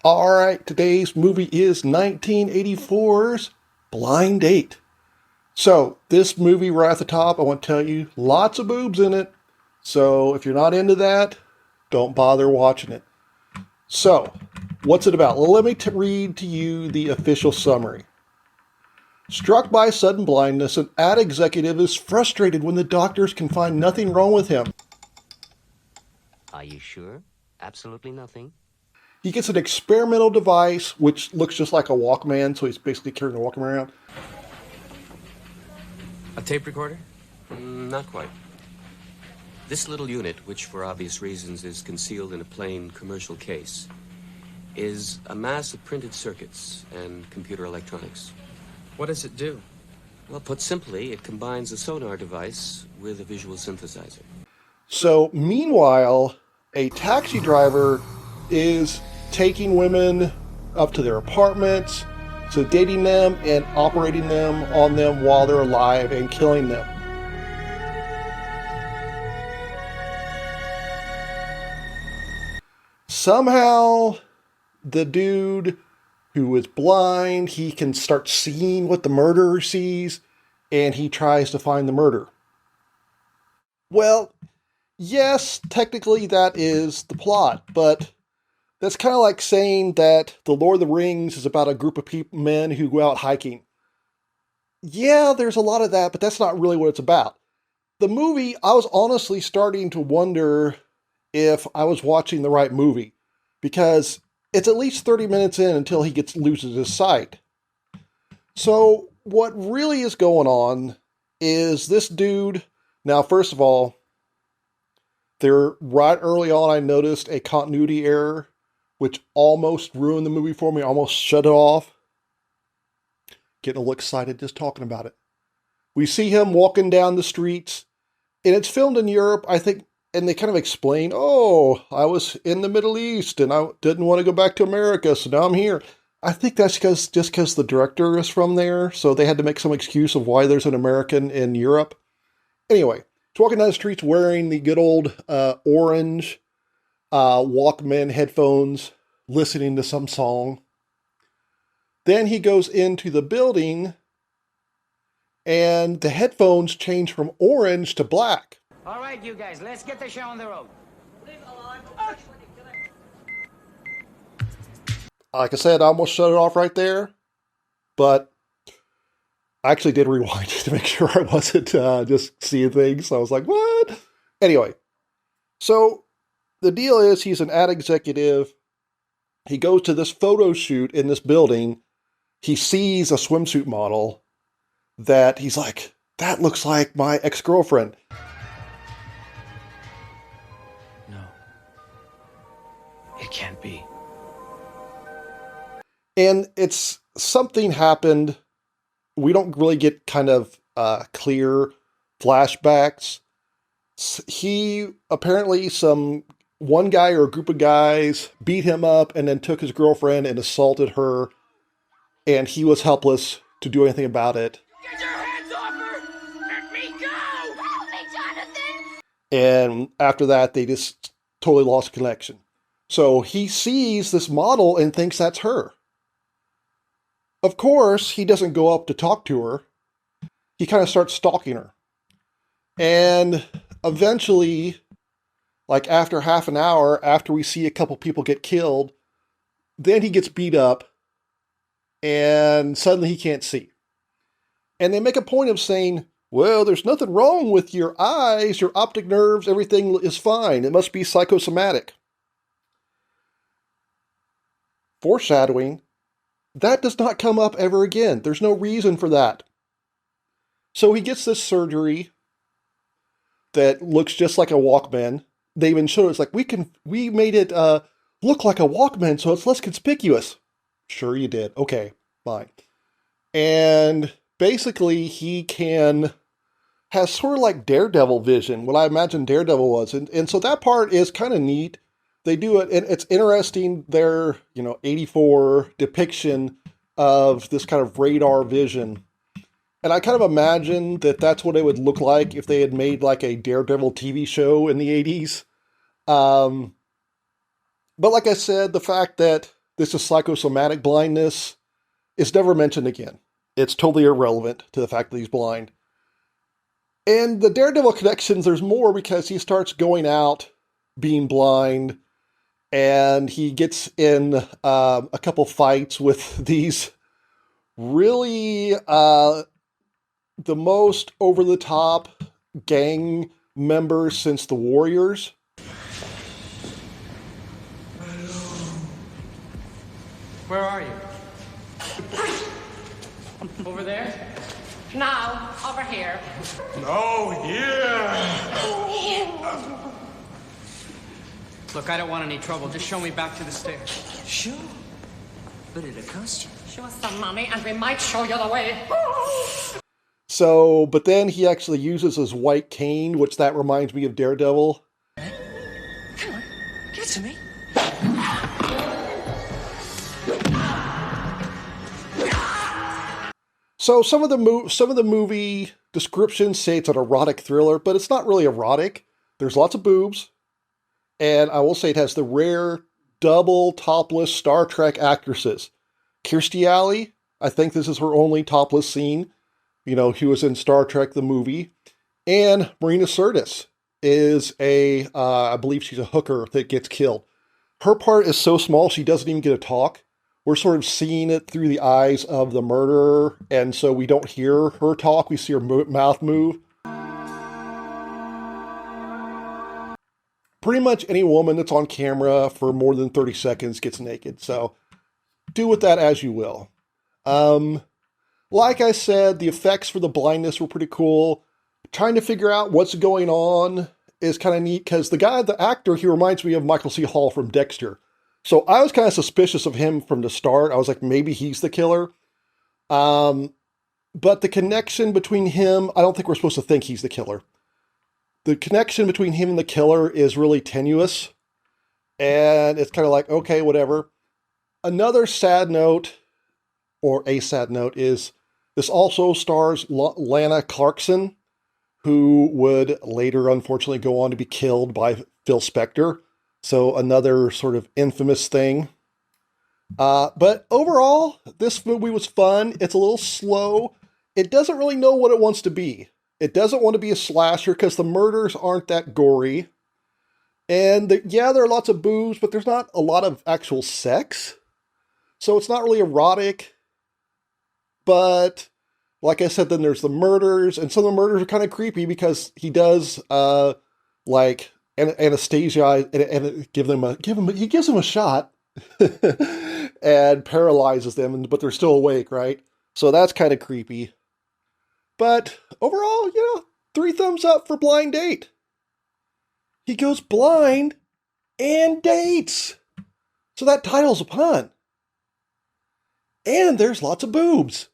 Alright, today's movie is 1984's Blind Date. So, this movie right at the top, I want to tell you, lots of boobs in it. So, if you're not into that, don't bother watching it. So, what's it about? Well, let me read to you the official summary. Struck by sudden blindness, an ad executive is frustrated when the doctors can find nothing wrong with him. Are you sure? Absolutely nothing? He gets an experimental device, which looks just like a Walkman, so he's basically carrying a Walkman around. A tape recorder? Not quite. This little unit, which for obvious reasons is concealed in a plain commercial case, is a mass of printed circuits and computer electronics. What does it do? Well, put simply, it combines a sonar device with a visual synthesizer. So, meanwhile, a taxi driver is taking women up to their apartments, sedating them and operating them on them while they're alive and killing them. Somehow, the dude who is blind, he can start seeing what the murderer sees, and he tries to find the murder. Well, yes, technically that is the plot, but that's kind of like saying that The Lord of the Rings is about a group of men who go out hiking. Yeah, there's a lot of that, but that's not really what it's about. The movie, I was honestly starting to wonder if I was watching the right movie, because it's at least 30 minutes in until he loses his sight. So what really is going on is this dude, now first of all, right early on I noticed a continuity error, which almost ruined the movie for me, almost shut it off. Getting a little excited just talking about it. We see him walking down the streets, and it's filmed in Europe, I think, and they kind of explain, oh, I was in the Middle East, and I didn't want to go back to America, so now I'm here. I think that's just because the director is from there, so they had to make some excuse of why there's an American in Europe. Anyway, he's walking down the streets wearing the good old orange Walkman headphones, listening to some song. Then he goes into the building, and the headphones change from orange to black. All right, you guys, let's get the show on the road. Like I said, I almost shut it off right there, but I actually did rewind to make sure I wasn't just seeing things. So I was like, what? Anyway, so the deal is he's an ad executive. He goes to this photo shoot in this building. He sees a swimsuit model that he's like, that looks like my ex-girlfriend. No. It can't be. And it's something happened. We don't really get kind of clear flashbacks. He apparently one guy or a group of guys beat him up and then took his girlfriend and assaulted her, and he was helpless to do anything about it. Get your hands off her! Let me go! Help me, Jonathan! And after that, they just totally lost connection. So he sees this model and thinks that's her. Of course, he doesn't go up to talk to her. He kind of starts stalking her. And eventually, like after half an hour, after we see a couple people get killed, then he gets beat up and suddenly he can't see. And they make a point of saying, well, there's nothing wrong with your eyes, your optic nerves, everything is fine. It must be psychosomatic. Foreshadowing, that does not come up ever again. There's no reason for that. So he gets this surgery that looks just like a Walkman. They even show it's like, we made it look like a Walkman so it's less conspicuous. Sure you did. Okay, fine. And basically he has sort of like Daredevil vision, what I imagine Daredevil was. And so that part is kind of neat. They do it, and it's interesting, their, 84 depiction of this kind of radar vision. And I kind of imagine that that's what it would look like if they had made like a Daredevil TV show in the 80s. But like I said, the fact that this is psychosomatic blindness, is never mentioned again. It's totally irrelevant to the fact that he's blind. And the Daredevil connections, there's more because he starts going out being blind, and he gets in a couple fights with these really the most over-the-top gang members since the Warriors. Where are you? Over there? No, over here. No, here. Look, I don't want any trouble. Just show me back to the stairs. Sure. But it'll cost you. Show us some money and we might show you the way. So, but then he actually uses his white cane, which that reminds me of Daredevil. Come on, give it to me. So some of the movie descriptions say it's an erotic thriller, but it's not really erotic. There's lots of boobs, and I will say it has the rare double topless Star Trek actresses. Kirstie Alley, I think this is her only topless scene. You know, she was in Star Trek the movie, and Marina Sirtis is I believe she's a hooker that gets killed. Her part is so small she doesn't even get to talk. We're sort of seeing it through the eyes of the murderer, and so we don't hear her talk. We see her mouth move. Pretty much any woman that's on camera for more than 30 seconds gets naked, so do with that as you will. Like I said, the effects for the blindness were pretty cool. Trying to figure out what's going on is kind of neat, because the actor, he reminds me of Michael C. Hall from Dexter. So I was kind of suspicious of him from the start. I was like, maybe he's the killer. But the connection between him, I don't think we're supposed to think he's the killer. The connection between him and the killer is really tenuous. And it's kind of like, okay, whatever. Another sad note, or a sad note, is this also stars Lana Clarkson, who would later, unfortunately, go on to be killed by Phil Spector. So another sort of infamous thing. But overall, this movie was fun. It's a little slow. It doesn't really know what it wants to be. It doesn't want to be a slasher because the murders aren't that gory. And there are lots of boobs, but there's not a lot of actual sex. So it's not really erotic. But like I said, then there's the murders, and some of the murders are kind of creepy because he does anesthesia and he gives them a shot and paralyzes them, but they're still awake, right? So that's kind of creepy. But overall, 3 thumbs up for Blind Date. He goes blind and dates. So that title's a pun. And there's lots of boobs.